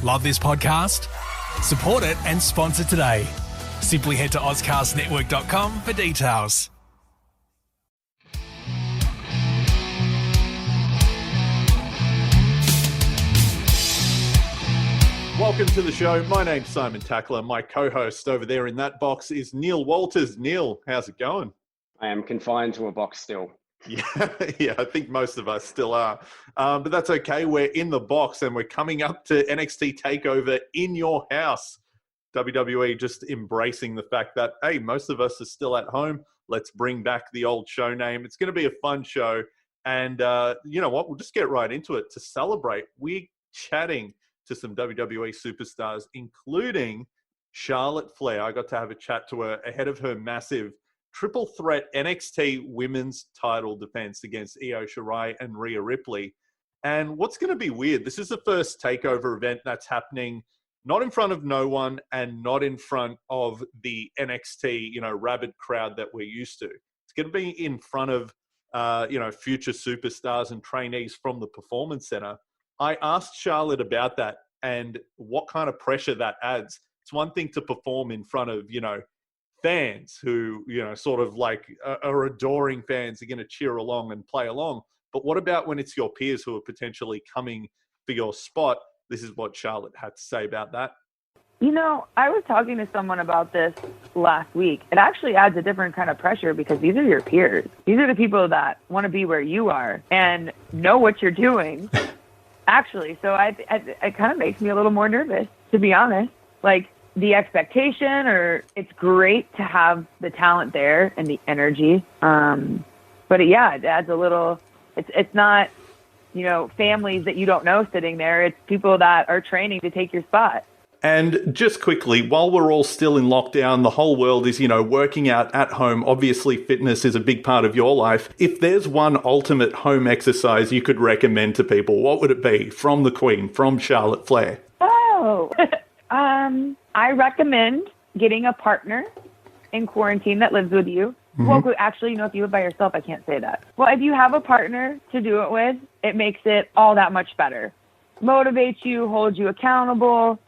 Love this podcast? Support it and sponsor today. Simply head to ozcastnetwork.com for details. Welcome to the show. My name's Simon Tackler. My co-host over there in that box is Neil Walters. Neil, how's it going? I am confined to a box still. Yeah, I think most of us still are. But that's okay. We're in the box and we're coming up to NXT TakeOver in your house. WWE just embracing the fact that, hey, most of us are still at home. Let's bring back the old show name. It's going to be a fun show. And you know what? We'll just get right into it. To celebrate, we're chatting to some WWE superstars, including Charlotte Flair. I got to have a chat to her ahead of her massive triple threat NXT women's title defense against Io Shirai and Rhea Ripley. And what's going to be weird, this is the first TakeOver event that's happening not in front of no one and not in front of the NXT, rabid crowd that we're used to. It's going to be in front of, future superstars and trainees from the Performance Center. I asked Charlotte about that and what kind of pressure that adds. It's one thing to perform in front of, fans who, sort of like are adoring fans, are going to cheer along and play along. But what about when it's your peers who are potentially coming for your spot? This is what Charlotte had to say about that. I was talking to someone about this last week. It actually adds a different kind of pressure because these are your peers. These are the people that want to be where you are and know what you're doing. Actually, so it kind of makes me a little more nervous, to be honest. Like the expectation, or it's great to have the talent there and the energy. But it adds a little. It's not, families that you don't know sitting there. It's people that are training to take your spot. And just quickly, while we're all still in lockdown, the whole world is, working out at home. Obviously, fitness is a big part of your life. If there's one ultimate home exercise you could recommend to people, what would it be? From the Queen, from Charlotte Flair. Oh, I recommend getting a partner in quarantine that lives with you. Mm-hmm. Well, actually, if you live by yourself, I can't say that. Well, if you have a partner to do it with, it makes it all that much better. Motivates you, holds you accountable.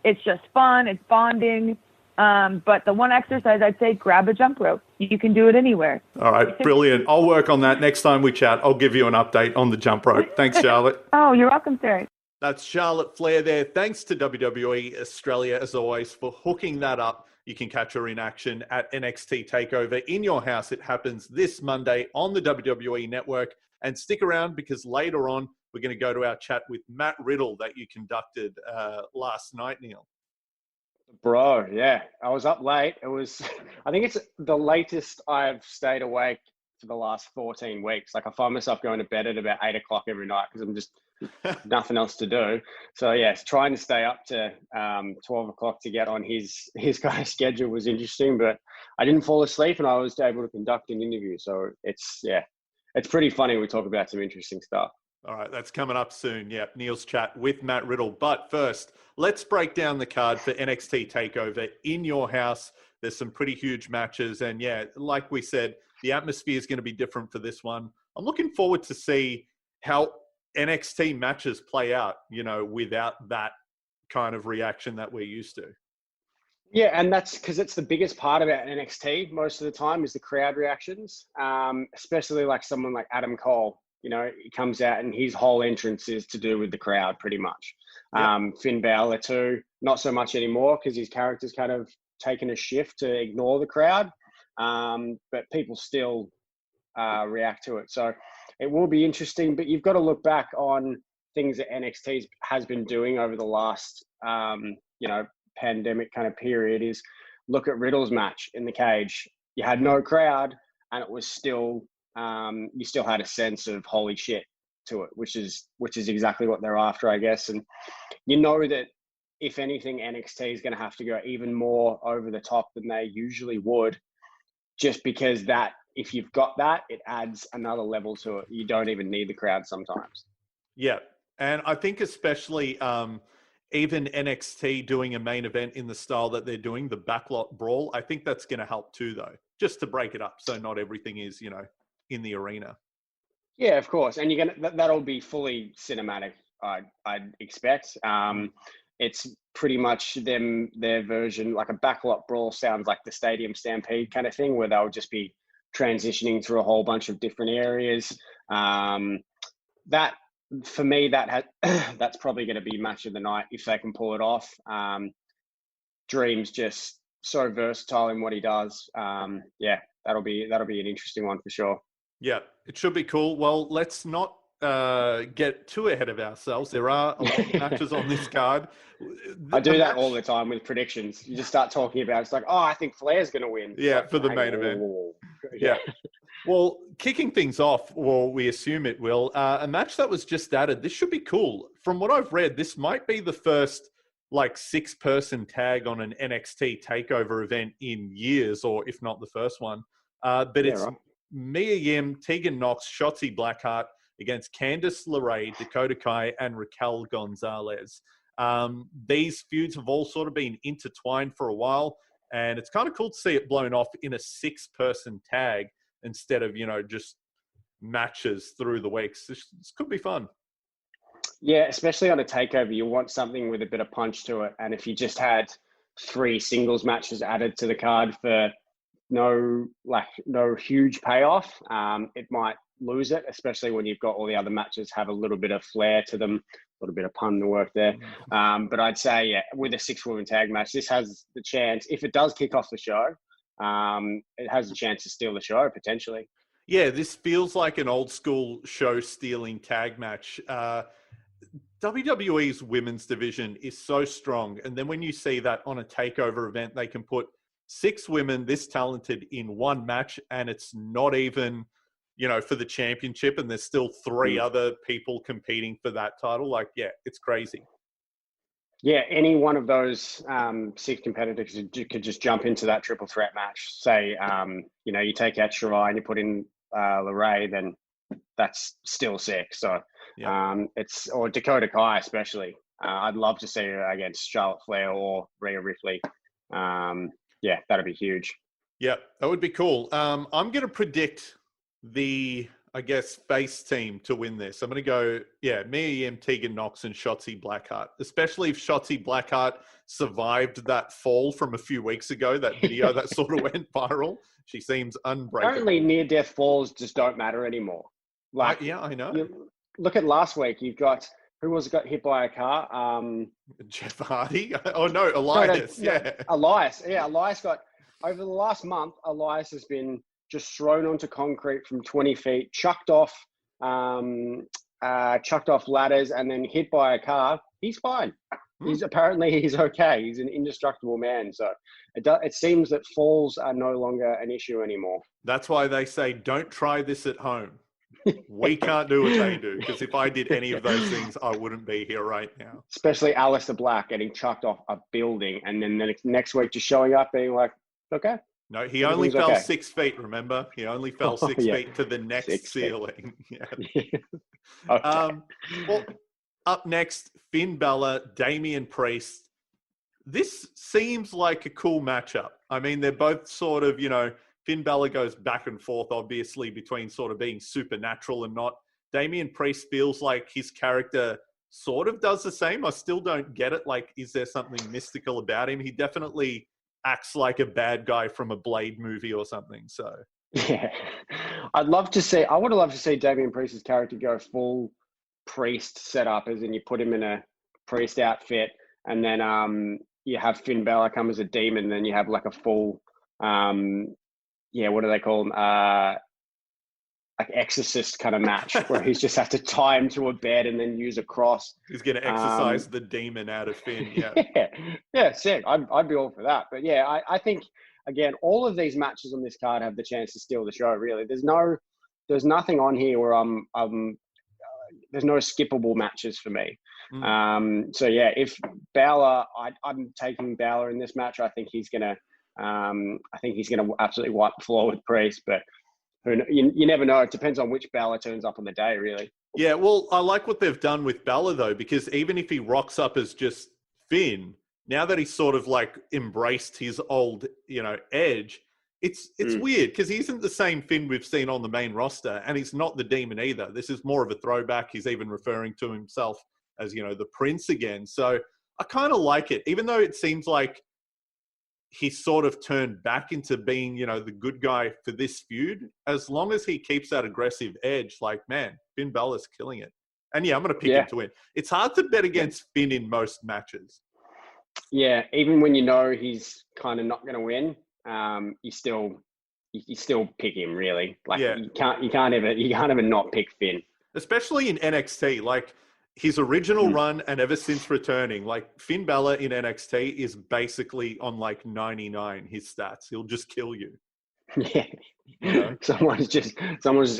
It's just fun. It's bonding. But the one exercise, I'd say grab a jump rope. You can do it anywhere. All right, brilliant. I'll work on that. Next time we chat, I'll give you an update on the jump rope. Thanks, Charlotte. Oh, you're welcome, sir. That's Charlotte Flair there. Thanks to WWE Australia, as always, for hooking that up. You can catch her in action at NXT TakeOver in your house. It happens this Monday on the WWE Network. And stick around because later on, we're going to go to our chat with Matt Riddle that you conducted last night, Neil. Bro, yeah. I was up late. I think it's the latest I've stayed awake for the last 14 weeks. Like I find myself going to bed at about 8 o'clock every night because I'm just nothing else to do. So yes, trying to stay up to 12 o'clock to get on his kind of schedule was interesting, but I didn't fall asleep and I was able to conduct an interview. So it's pretty funny. We talk about some interesting stuff. All right, that's coming up soon. Yeah, Neil's chat with Matt Riddle. But first, let's break down the card for NXT TakeOver in your house. There's some pretty huge matches. And yeah, like we said, the atmosphere is going to be different for this one. I'm looking forward to see how NXT matches play out, without that kind of reaction that we're used to. Yeah, and that's because it's the biggest part about NXT most of the time is the crowd reactions, especially like someone like Adam Cole. He comes out and his whole entrance is to do with the crowd pretty much. Yep. Finn Balor too, not so much anymore because his character's kind of taken a shift to ignore the crowd, but people still react to it. So it will be interesting, but you've got to look back on things that NXT has been doing over the last, pandemic kind of period is look at Riddle's match in the cage. You had no crowd and it was still, you still had a sense of holy shit to it, which is exactly what they're after, I guess. And that if anything, NXT is going to have to go even more over the top than they usually would, just because that if you've got that, it adds another level to it. You don't even need the crowd sometimes. Yeah. And I think especially even NXT doing a main event in the style that they're doing, the backlot brawl, I think that's going to help too, though, just to break it up so not everything is, in the arena. Yeah, of course. And that'll be fully cinematic, I'd expect. it's pretty much their version, like a backlot brawl sounds like the Stadium Stampede kind of thing, where they'll just be transitioning through a whole bunch of different areas. That, for me, that's probably going to be match of the night if they can pull it off. Dream's just so versatile in what he does. Yeah, that'll be an interesting one for sure. Yeah, it should be cool. Well, let's not get too ahead of ourselves. There are a lot of matches on this card. I do that all the time with predictions. You just start talking about it's like, oh, I think Flair's going to win. Yeah, like, for the main event. Yeah. Well, kicking things off, well, we assume it will. A match that was just added. This should be cool. From what I've read, this might be the first 6-person tag on an NXT Takeover event in years, or if not the first one. But it's right. Mia Yim, Tegan Nox, Shotzi Blackheart against Candice LeRae, Dakota Kai, and Raquel Gonzalez. These feuds have all sort of been intertwined for a while, and it's kind of cool to see it blown off in a 6-person tag instead of, just matches through the weeks. This could be fun. Yeah, especially on a takeover, you want something with a bit of punch to it. And if you just had 3 singles matches added to the card for no huge payoff, it might lose it, especially when you've got all the other matches have a little bit of flair to them, a little bit of pun to work there. But I'd say, yeah, with a 6-woman tag match, this has the chance, if it does kick off the show, it has a chance to steal the show potentially. Yeah, this feels like an old school show stealing tag match. WWE's women's division is so strong. And then when you see that on a takeover event, they can put 6 women this talented in one match, and it's not even, for the championship, and there's still 3 other people competing for that title. Yeah, it's crazy. Yeah, any one of those 6 competitors could just jump into that triple threat match. Say, you take out Shirai and you put in LeRae, then that's still sick. So or Dakota Kai especially. I'd love to see her against Charlotte Flair or Rhea Ripley. Yeah, that'd be huge. Yeah, that would be cool. I'm going to predict the, face team to win this. I'm going to go, Mia Yim, Tegan Nox, and Shotzi Blackheart, especially if Shotzi Blackheart survived that fall from a few weeks ago, that video that sort of went viral. She seems unbreakable. Apparently near-death falls just don't matter anymore. I know. Look at last week. You've got, who got hit by a car? Jeff Hardy? Oh, no, Elias. Elias. Yeah, Elias got, over the last month, Elias has been just thrown onto concrete from 20 feet, chucked off ladders, and then hit by a car. He's fine. He's okay. He's an indestructible man. So it seems that falls are no longer an issue anymore. That's why they say, don't try this at home. We can't do what they do, because if I did any of those things, I wouldn't be here right now. Especially Aleister Black getting chucked off a building, and then the next week just showing up being like, okay. No, he only fell 6 feet, remember? He only fell 6 feet to the next ceiling. Yeah. Okay. Well, up next, Finn Balor, Damian Priest. This seems like a cool matchup. I mean, they're both sort of, Finn Balor goes back and forth, obviously, between sort of being supernatural and not. Damian Priest feels like his character sort of does the same. I still don't get it. Is there something mystical about him? He definitely acts like a bad guy from a Blade movie or something. So yeah, I would love to see Damian Priest's character go full priest setup, as in you put him in a priest outfit, and then you have Finn Balor come as a demon, and then you have a full what do they call them? Exorcist kind of match where he's just have to tie him to a bed and then use a cross. He's going to exorcise the demon out of Finn. Yeah, sick. I'd be all for that. But yeah, I think again, all of these matches on this card have the chance to steal the show. Really, there's nothing on here where there's no skippable matches for me. So yeah, if Balor, I'm taking Balor in this match. I think he's gonna absolutely wipe the floor with Priest, but. You never know. It depends on which Balor turns up on the day, really. Yeah, well, I like what they've done with Balor, though, because even if he rocks up as just Finn, now that he's sort of embraced his old, edge, it's weird because he isn't the same Finn we've seen on the main roster, and he's not the demon either. This is more of a throwback. He's even referring to himself as, the prince again. So I kind of like it, even though it seems like he sort of turned back into being, the good guy for this feud. As long as he keeps that aggressive edge, like, man, Finn Balor's killing it. And yeah, I'm going to pick him to win. It's hard to bet against Finn in most matches. Yeah, even when you know he's kind of not going to win, you still pick him, really. Like, you can't ever not pick Finn. Especially in NXT, like his original run and ever since returning, like Finn Balor in NXT is basically on like 99, his stats. He'll just kill you. Yeah. Someone's just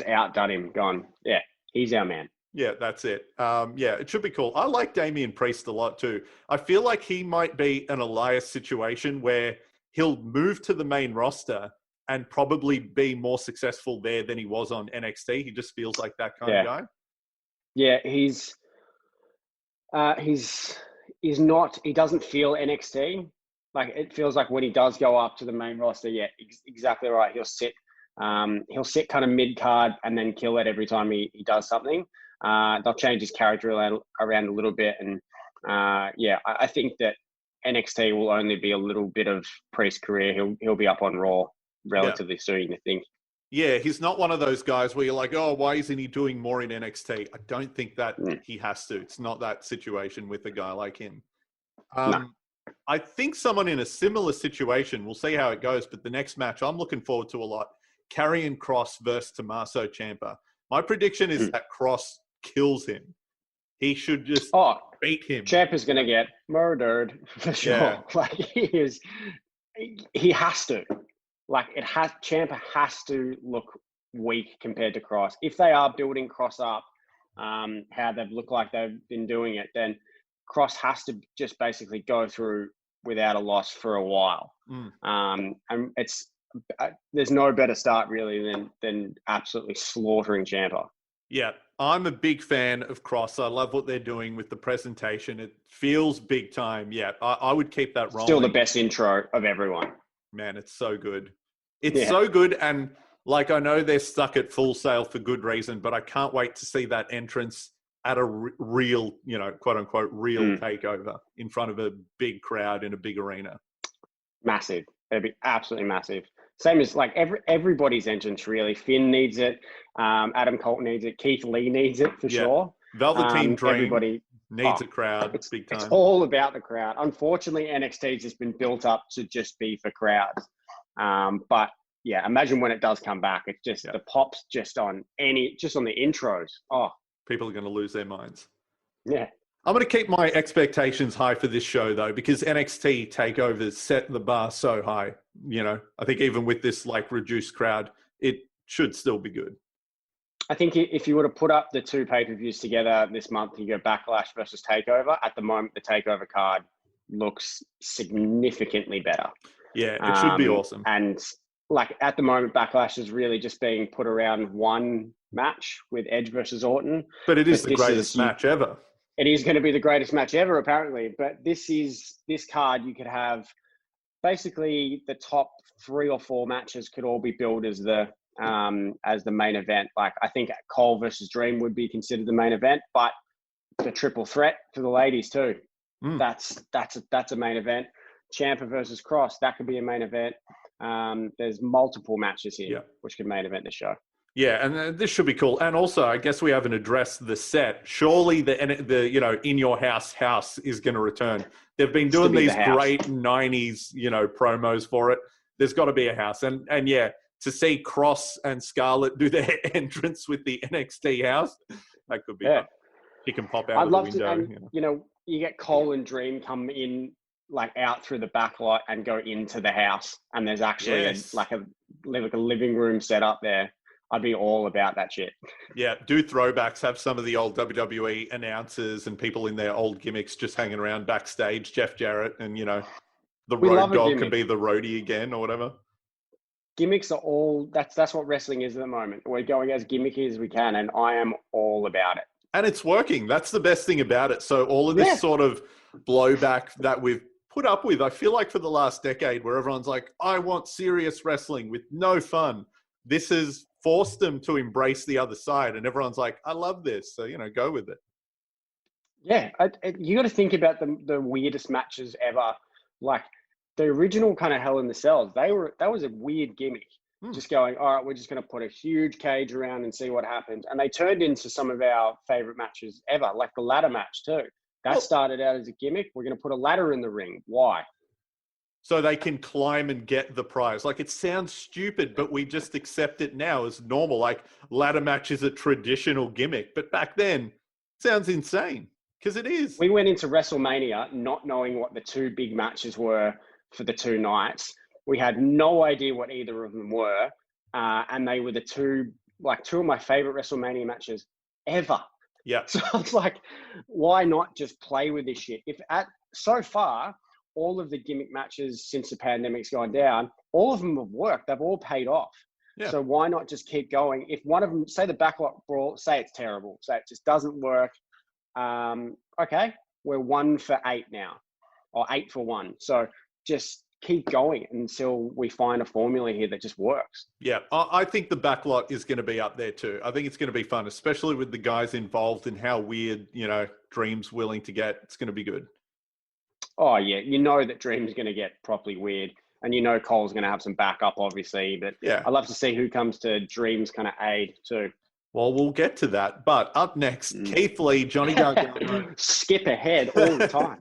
outdone him, gone, yeah, he's our man. Yeah, that's it. It should be cool. I like Damian Priest a lot too. I feel like he might be an Elias situation where he'll move to the main roster and probably be more successful there than he was on NXT. He just feels like that kind of guy. Yeah, he doesn't feel NXT. Like, it feels like when he does go up to the main roster, exactly right. He'll sit kind of mid-card and then kill it every time he does something. They'll change his character around a little bit. And I think that NXT will only be a little bit of Priest's career. He'll be up on Raw relatively soon, I think. Yeah, he's not one of those guys where you're like, oh, why isn't he doing more in NXT? I don't think that he has to. It's not that situation with a guy like him. No. I think someone in a similar situation, we'll see how it goes, but the next match I'm looking forward to a lot, Karrion Kross versus Tommaso Ciampa. My prediction is that Kross kills him. He should just beat him. Ciampa's going to get murdered for sure. Yeah. Like, he has to. Like, Ciampa has to look weak compared to Kross. If they are building Kross up, how they've looked like they've been doing it, then Kross has to just basically go through without a loss for a while. And there's no better start really than absolutely slaughtering Ciampa. Yeah, I'm a big fan of Kross. I love what they're doing with the presentation. It feels big time. Yeah, I would keep that rolling. Still the best intro of everyone. Man, it's so good. It's so good. And like, I know they're stuck at Full Sail for good reason, but I can't wait to see that entrance at a real, quote unquote, real takeover in front of a big crowd in a big arena. Massive. It'd be absolutely massive. Same as like everybody's entrance, really. Finn needs it. Adam Cole needs it. Keith Lee needs it for sure. Velveteen Dream everybody needs a crowd. It's big time. It's all about the crowd. Unfortunately, NXT's just been built up to just be for crowds. But yeah, imagine when it does come back. It's just the pops just on the intros. Oh, people are going to lose their minds. Yeah. I'm going to keep my expectations high for this show, though, because NXT TakeOver set the bar so high. I think even with this like reduced crowd, it should still be good. I think if you were to put up the two pay-per-views together this month, you go Backlash versus TakeOver. At the moment, the TakeOver card looks significantly better. Yeah, it should be awesome. And like at the moment, Backlash is really just being put around one match with Edge versus Orton. But it is the greatest match ever. It is going to be the greatest match ever, apparently. But this card, you could have basically the top 3 or 4 matches could all be billed as the main event. Like, I think Cole versus Dream would be considered the main event, but the triple threat for the ladies too. That's a main event. Ciampa versus Kross, that could be a main event. There's multiple matches here which could main event the show. Yeah, and this should be cool. And also, I guess we haven't addressed the set. Surely the In Your House is going to return. They've been doing these great 90s, promos for it. There's got to be a house. And yeah, to see Kross and Scarlett do their entrance with the NXT house, that could be fun. He can pop out of the window. And, you get Cole and Dream come in like out through the back lot and go into the house. And there's actually a living room set up there. I'd be all about that shit. Yeah, do throwbacks, have some of the old WWE announcers and people in their old gimmicks just hanging around backstage, Jeff Jarrett, and, the Road Dogg can be the roadie again or whatever. Gimmicks are all, that's what wrestling is at the moment. We're going as gimmicky as we can, and I am all about it. And it's working. That's the best thing about it. So all of this sort of blowback that we've put up with, I feel like for the last decade, where everyone's like, I want serious wrestling with no fun. This has forced them to embrace the other side, and everyone's like, I love this. So, go with it. Yeah, you got to think about the weirdest matches ever. Like the original kind of Hell in the Cells, that was a weird gimmick. Just going, all right, we're just going to put a huge cage around and see what happens. And they turned into some of our favorite matches ever, like the ladder match too. That started out as a gimmick. We're going to put a ladder in the ring. Why? So they can climb and get the prize. Like, it sounds stupid, but we just accept it now as normal. Like, ladder match is a traditional gimmick. But back then, it sounds insane, because it is. We went into WrestleMania not knowing what the two big matches were for the two nights. We had no idea what either of them were. And they were the two of my favorite WrestleMania matches ever. Yeah. So it's like, why not just play with this shit? So far, all of the gimmick matches since the pandemic's gone down, all of them have worked. They've all paid off. Yeah. So why not just keep going? If one of them, say the backlot brawl, say it's terrible, say it just doesn't work. Okay, we're 1 for 8 now, or 8 for 1. So just keep going until we find a formula here that just works. Yeah, I think the backlot is going to be up there too. I think it's going to be fun, especially with the guys involved and how weird, Dream's willing to get. It's going to be good. Oh, yeah. You know that Dream's going to get properly weird. And Cole's going to have some backup, obviously. But yeah, I'd love to see who comes to Dream's kind of aid too. Well, we'll get to that. But up next, Keith Lee, Johnny Gargano. Skip ahead all the time.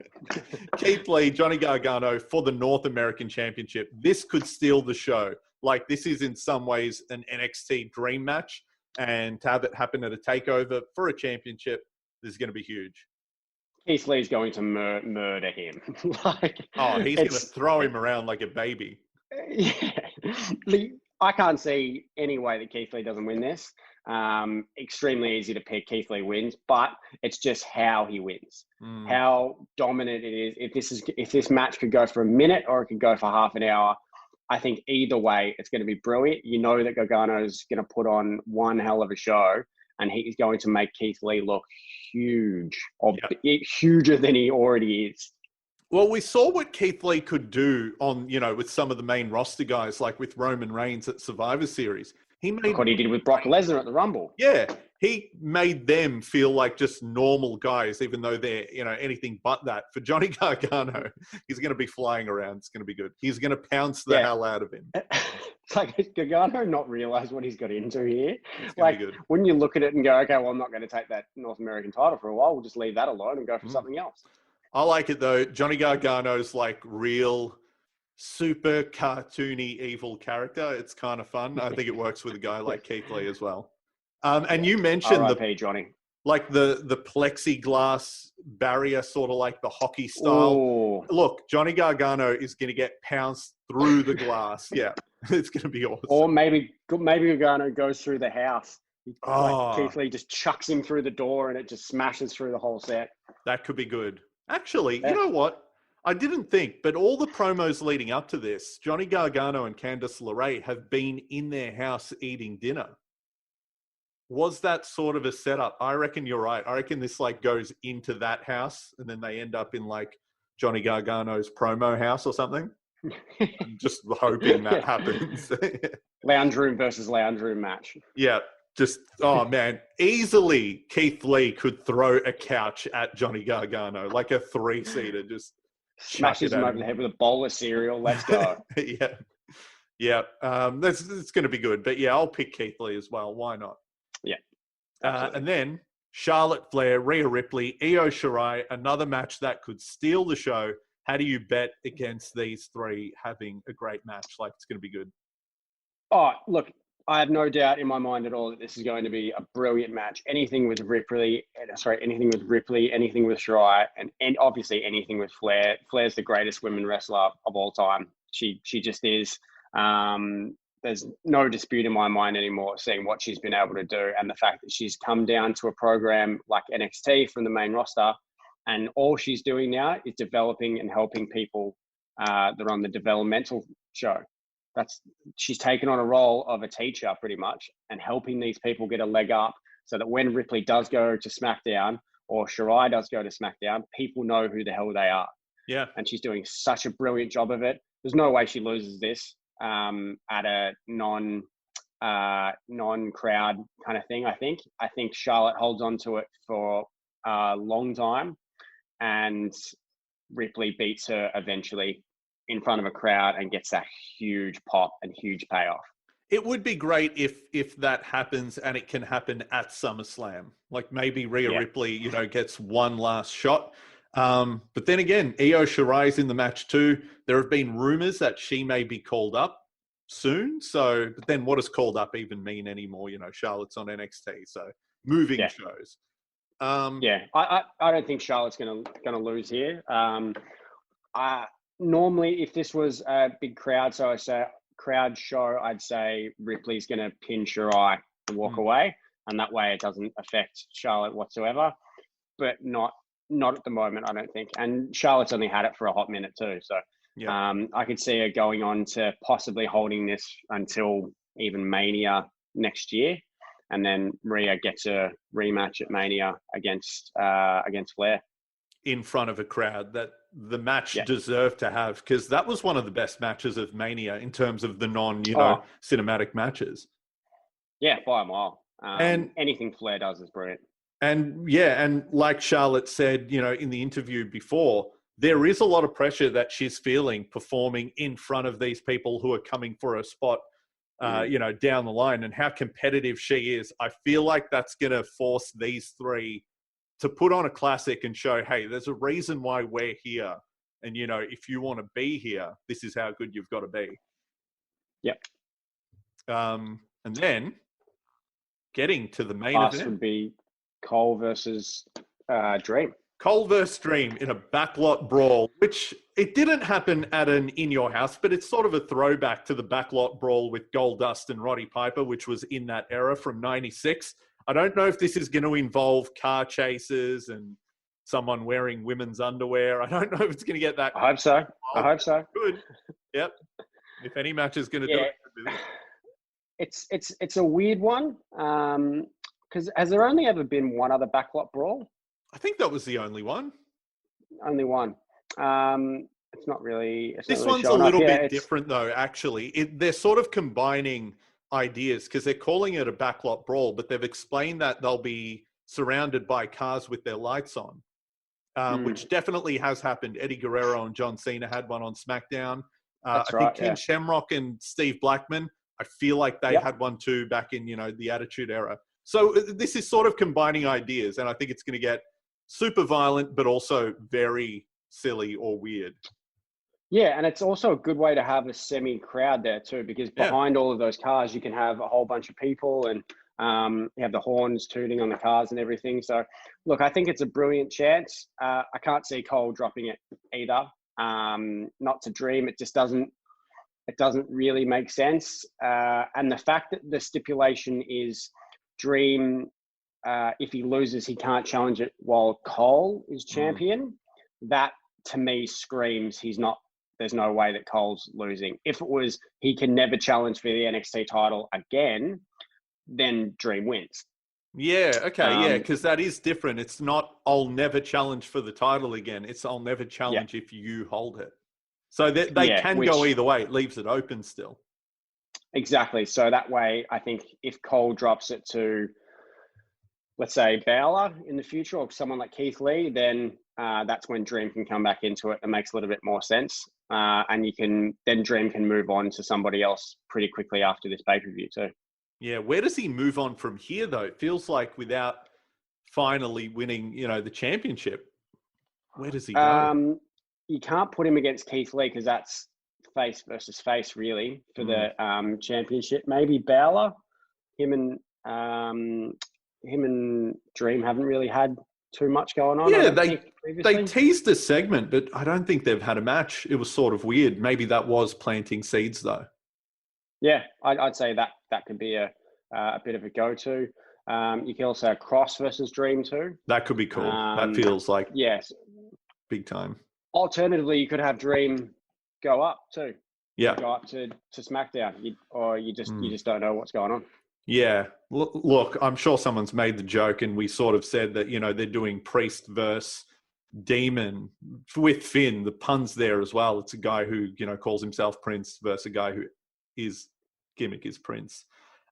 Keith Lee, Johnny Gargano for the North American Championship. This could steal the show. Like, this is in some ways an NXT dream match. And to have it happen at a takeover for a championship, this is going to be huge. Keith Lee's going to murder him. He's going to throw him around like a baby. Yeah. I can't see any way that Keith Lee doesn't win this. Extremely easy to pick. Keith Lee wins, but it's just how he wins, how dominant it is. If this match could go for a minute or it could go for half an hour, I think either way it's going to be brilliant. You know that Gargano's going to put on one hell of a show, and he's going to make Keith Lee look huge, huger than he already is. Well, we saw what Keith Lee could do on, with some of the main roster guys, like with Roman Reigns at Survivor Series. Look what he did with Brock Lesnar at the Rumble. Yeah, he made them feel like just normal guys, even though they're, anything but that. For Johnny Gargano, he's going to be flying around. It's going to be good. He's going to pounce the hell out of him. It's like, Gargano not realize what he's got into here. Like, when you look at it and go, okay, well, I'm not going to take that North American title for a while. We'll just leave that alone and go for something else. I like it, though. Johnny Gargano's like real super cartoony evil character. It's kind of fun. I think it works with a guy like Keith Lee as well. And you mentioned Johnny. Like the plexiglass barrier, sort of like the hockey style. Ooh. Look, Johnny Gargano is going to get pounced through the glass. Yeah, it's going to be awesome. Or maybe Gargano goes through the house. Keith Lee just chucks him through the door and it just smashes through the whole set. That could be good. Actually, you know what? I didn't think, but all the promos leading up to this, Johnny Gargano and Candice LeRae have been in their house eating dinner. Was that sort of a setup? I reckon you're right. I reckon this goes into that house and then they end up in Johnny Gargano's promo house or something. I'm just hoping that happens. Lounge room versus lounge room match. Yeah. Just, oh man, easily Keith Lee could throw a couch at Johnny Gargano, like a 3-seater, just smashes him over the head with a bowl of cereal. Let's go. Yeah. It's going to be good. But yeah, I'll pick Keith Lee as well. Why not? Yeah. And then Charlotte Flair, Rhea Ripley, Io Shirai, another match that could steal the show. How do you bet against these three having a great match? It's going to be good. Oh, look. I have no doubt in my mind at all that this is going to be a brilliant match. Anything with Ripley, anything with Shirai, and obviously anything with Flair. Flair's the greatest women wrestler of all time. She just is. There's no dispute in my mind anymore seeing what she's been able to do and the fact that she's come down to a program like NXT from the main roster, and all she's doing now is developing and helping people that are on the developmental show. She's taken on a role of a teacher pretty much and helping these people get a leg up so that when Ripley does go to Smackdown or Shirai does go to Smackdown, people know who the hell they are. Yeah. And she's doing such a brilliant job of it. There's no way she loses this at a non-crowd kind of thing, I think. I think Charlotte holds on to it for a long time, and Ripley beats her eventually in front of a crowd and gets that huge pop and huge payoff. It would be great if that happens, and it can happen at SummerSlam. Like maybe Rhea Ripley, gets one last shot. But then again, Io Shirai's in the match too. There have been rumors that she may be called up soon. So, but then what does called up even mean anymore? Charlotte's on NXT, so moving shows. I don't think Charlotte's gonna lose here. Normally, if this was a big crowd, so I say crowd show, I'd say Ripley's gonna pin Shirai and walk away, and that way it doesn't affect Charlotte whatsoever. But not at the moment, I don't think. And Charlotte's only had it for a hot minute too, so I could see her going on to possibly holding this until even Mania next year. And then Rhea gets a rematch at Mania against Flair. In front of a crowd that the match deserved to have, because that was one of the best matches of Mania in terms of the cinematic matches. Yeah, by a mile. And anything Flair does is brilliant. And like Charlotte said, in the interview before, there is a lot of pressure that she's feeling performing in front of these people who are coming for a spot. Down the line, and how competitive she is. I feel like that's going to force these three to put on a classic and show, hey, there's a reason why we're here. And, if you want to be here, this is how good you've got to be. Yep. And then getting to the main event would be Cole versus Dream. Cole versus Dream in a backlot brawl, which it didn't happen at an In Your House, but it's sort of a throwback to the backlot brawl with Goldust and Roddy Piper, which was in that era from 96. I don't know if this is going to involve car chases and someone wearing women's underwear. I don't know if it's going to get that. I hope so. Good. Yep. If any match is going to do it. It's a weird one because has there only ever been one other backlot brawl? I think that was the only one. Only one. It's not really. This one's a little bit different, though, actually. They're sort of combining ideas because they're calling it a backlot brawl, but they've explained that they'll be surrounded by cars with their lights on, which definitely has happened. Eddie Guerrero and John Cena had one on Smackdown. I think Ken Shamrock and Steve Blackman, I feel like they had one too back in, the Attitude Era. So this is sort of combining ideas, and I think it's going to get super violent, but also very silly or weird. Yeah, and it's also a good way to have a semi-crowd there too, because behind all of those cars, you can have a whole bunch of people and you have the horns tooting on the cars and everything. So, look, I think it's a brilliant chance. I can't see Cole dropping it either. Not to Dream. It just doesn't really make sense. And the fact that the stipulation is Dream, if he loses, he can't challenge it while Cole is champion. That to me screams there's no way that Cole's losing. If it was he can never challenge for the NXT title again, then Dream wins. Yeah, okay, because that is different. It's not I'll never challenge for the title again. It's I'll never challenge if you hold it. So they can go either way. It leaves it open still. Exactly. So that way, I think if Cole drops it to, let's say, Balor in the future or someone like Keith Lee, then that's when Dream can come back into it. It makes a little bit more sense. And then Dream can move on to somebody else pretty quickly after this pay-per-view too. Yeah. Where does he move on from here, though? It feels like without finally winning, the championship, where does he go? You can't put him against Keith Lee because that's face versus face, really, for the championship. Maybe Balor, him and Dream haven't really had too much going on. Yeah, they teased a segment, but I don't think they've had a match. It was sort of weird. Maybe that was planting seeds, though. Yeah, I'd say that could be a bit of a go-to. You can also have Cross versus Dream too. That could be cool. That feels like big time. Alternatively, you could have Dream go up too. Yeah, go up to SmackDown, you just don't know what's going on. Yeah, look, I'm sure someone's made the joke, and we sort of said that they're doing Priest versus Demon with Finn. The pun's there as well. It's a guy who calls himself Prince versus a guy who his gimmick is Prince.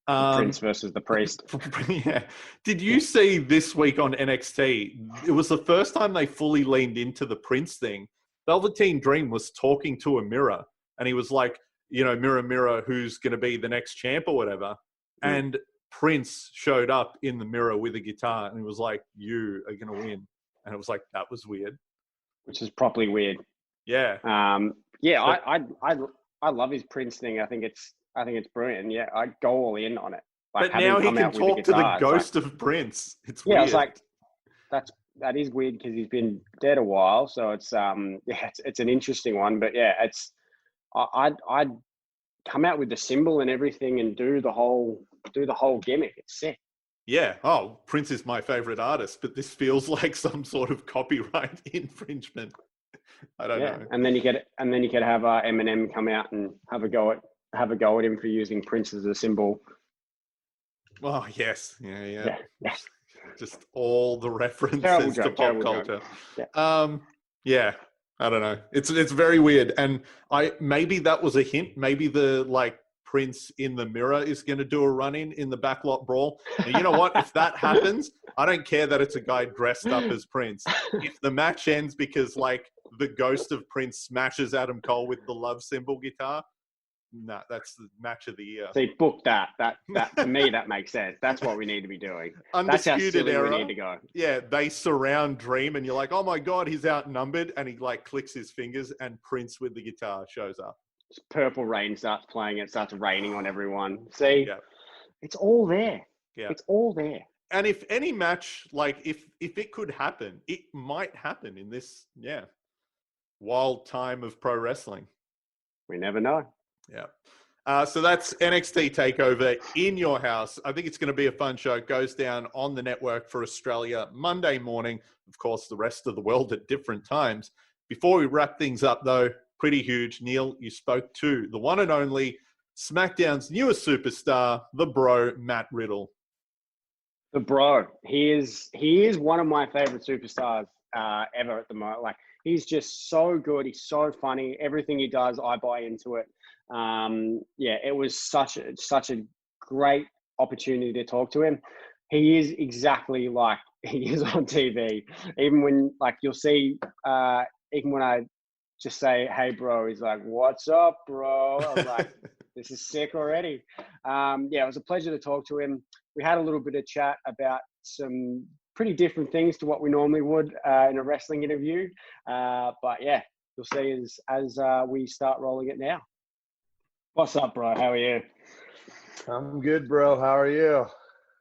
Prince versus the Priest. Yeah. Did you see this week on NXT? It was the first time they fully leaned into the Prince thing. Velveteen Dream was talking to a mirror, and he was like, mirror, mirror, who's going to be the next champ or whatever. And Prince showed up in the mirror with a guitar, and he was like, "You are going to win." And it was like, that was weird. Which is properly weird. Yeah. I love his Prince thing. I think it's brilliant. Yeah, I'd go all in on it. But now he can talk to the ghost of Prince. It's weird. Yeah, I was like, that is weird because he's been dead a while. So it's it's an interesting one. But yeah, I'd come out with the symbol and everything and do the whole gimmick. It's sick. Yeah. Oh, Prince is my favorite artist, but this feels like some sort of copyright infringement. I don't know. And then you could have Eminem come out and have a go at him for using Prince as a symbol. Oh yes, yeah. Just all the references to pop culture. Yeah. I don't know. It's very weird, and maybe that was a hint. Maybe the Prince in the mirror is going to do a run-in in the backlot brawl. And you know what? If that happens, I don't care that it's a guy dressed up as Prince. If the match ends because the ghost of Prince smashes Adam Cole with the love symbol guitar, nah, that's the match of the year. So book that. That to me that makes sense. That's what we need to be doing. Undisputed That's how silly era. we need to go. Yeah, they surround Dream, and you're like, oh my god, he's outnumbered, and he clicks his fingers, and Prince with the guitar shows up. Purple Rain starts playing. It starts raining on everyone. See, It's all there. Yeah, it's all there. And if any match, if it could happen, it might happen in this wild time of pro wrestling. We never know. Yeah. So that's NXT TakeOver in your house. I think it's going to be a fun show. It goes down on the network for Australia Monday morning. Of course, the rest of the world at different times. Before we wrap things up, though, pretty huge. Neil, you spoke to the one and only SmackDown's newest superstar, the bro, Matt Riddle. The bro. He is one of my favorite superstars ever at the moment. He's just so good. He's so funny. Everything he does, I buy into it. It was such a great opportunity to talk to him. He is exactly like he is on TV. Even when you'll see, even when I just say, "Hey, bro," he's like, "What's up, bro?" I was like, "This is sick already." It was a pleasure to talk to him. We had a little bit of chat about some pretty different things to what we normally would in a wrestling interview. But yeah, you'll see as we start rolling it now. What's up, bro? How are you? I'm good, bro. How are you?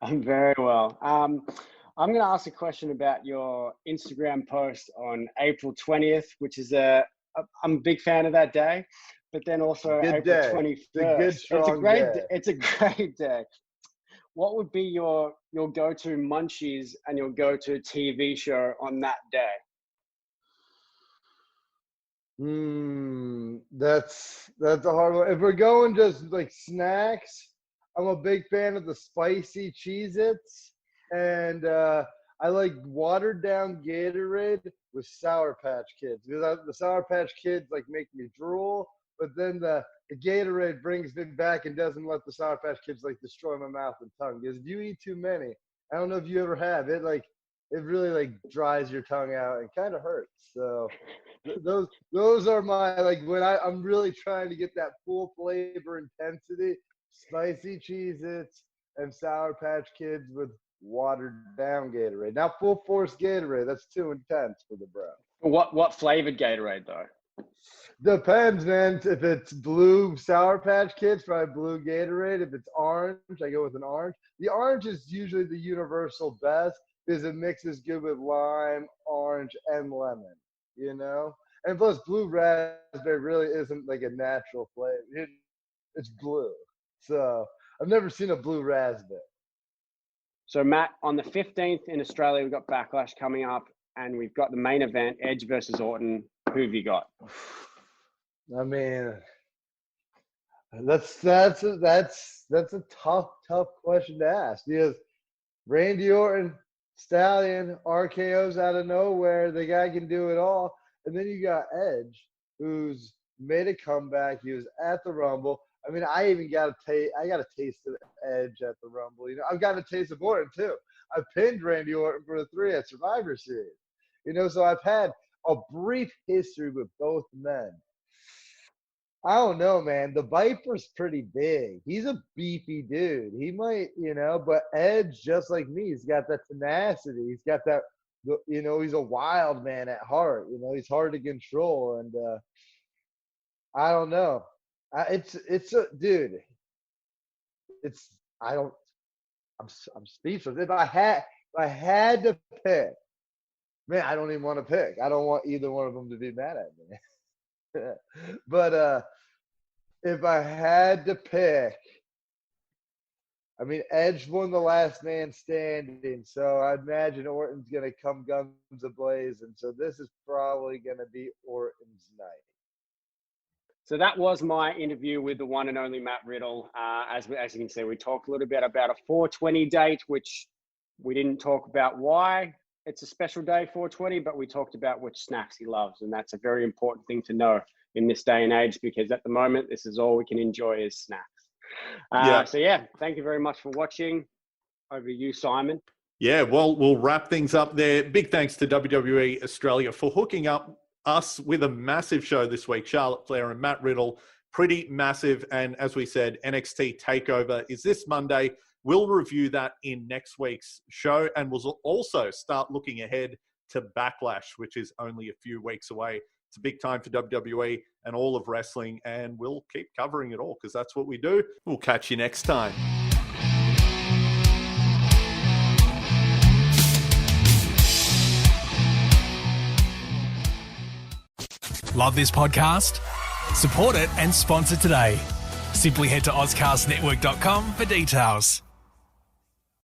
I'm very well. I'm going to ask a question about your Instagram post on April 20th, which is I'm a big fan of that day, but then also good April day. 21st. It's a great day. What would be your go-to munchies and your go-to TV show on that day? That's a hard one. If we're going just snacks, I'm a big fan of the spicy Cheez-Its, and I like watered down Gatorade with Sour Patch Kids because the Sour Patch Kids make me drool, but then the Gatorade brings me back and doesn't let the Sour Patch Kids destroy my mouth and tongue. Because if you eat too many, I don't know if you ever have it, it really dries your tongue out and kind of hurts. So those are my when I'm really trying to get that full flavor intensity, spicy Cheez-Its and Sour Patch Kids with watered down Gatorade. Now full force Gatorade, that's too intense for the bro. What flavored Gatorade though? Depends, man. If it's blue Sour Patch Kids, probably blue Gatorade. If it's orange, I go with an orange. The orange is usually the universal best because it mixes good with lime, orange, and lemon, And plus, blue raspberry really isn't a natural flavor. It's blue. So I've never seen a blue raspberry. So, Matt, on the 15th in Australia, we've got Backlash coming up, and we've got the main event, Edge versus Orton. Who have you got? I mean, that's a tough question to ask because Randy Orton, Stallion, RKO's out of nowhere. The guy can do it all. And then you got Edge, who's made a comeback. He was at the Rumble. I mean, I even got a taste. I got a taste of Edge at the Rumble. You know, I've got a taste of Orton too. I pinned Randy Orton for the 3 at Survivor Series. You know, so I've had a brief history with both men. I don't know, man. The Viper's pretty big. He's a beefy dude. He might, you know, but Edge, just like me, he's got that tenacity. He's got that, you know, he's a wild man at heart. You know, he's hard to control. And I don't know. It's a dude. It's I don't. I'm speechless. If I had to pick, man, I don't even want to pick. I don't want either one of them to be mad at me. But if I had to pick, I mean, Edge won the last man standing, so I imagine Orton's going to come guns a-blazing. So this is probably going to be Orton's night. So that was my interview with the one and only Matt Riddle. As you can see, we talked a little bit about a 420 date, which we didn't talk about why it's a special day, 420, but we talked about which snacks he loves. And that's a very important thing to know in this day and age, because at the moment, this is all we can enjoy is snacks. So yeah, thank you very much for watching. Over to you, Simon. Yeah, well, we'll wrap things up there. Big thanks to WWE Australia for hooking up us with a massive show this week. Charlotte Flair and Matt Riddle, pretty massive. And as we said, NXT Takeover is this Monday. We'll review that in next week's show, and we'll also start looking ahead to Backlash, which is only a few weeks away. It's a big time for WWE and all of wrestling, and we'll keep covering it all because that's what we do. We'll catch you next time. Love this podcast? Support it and sponsor today. Simply head to AuscastNetwork.com for details.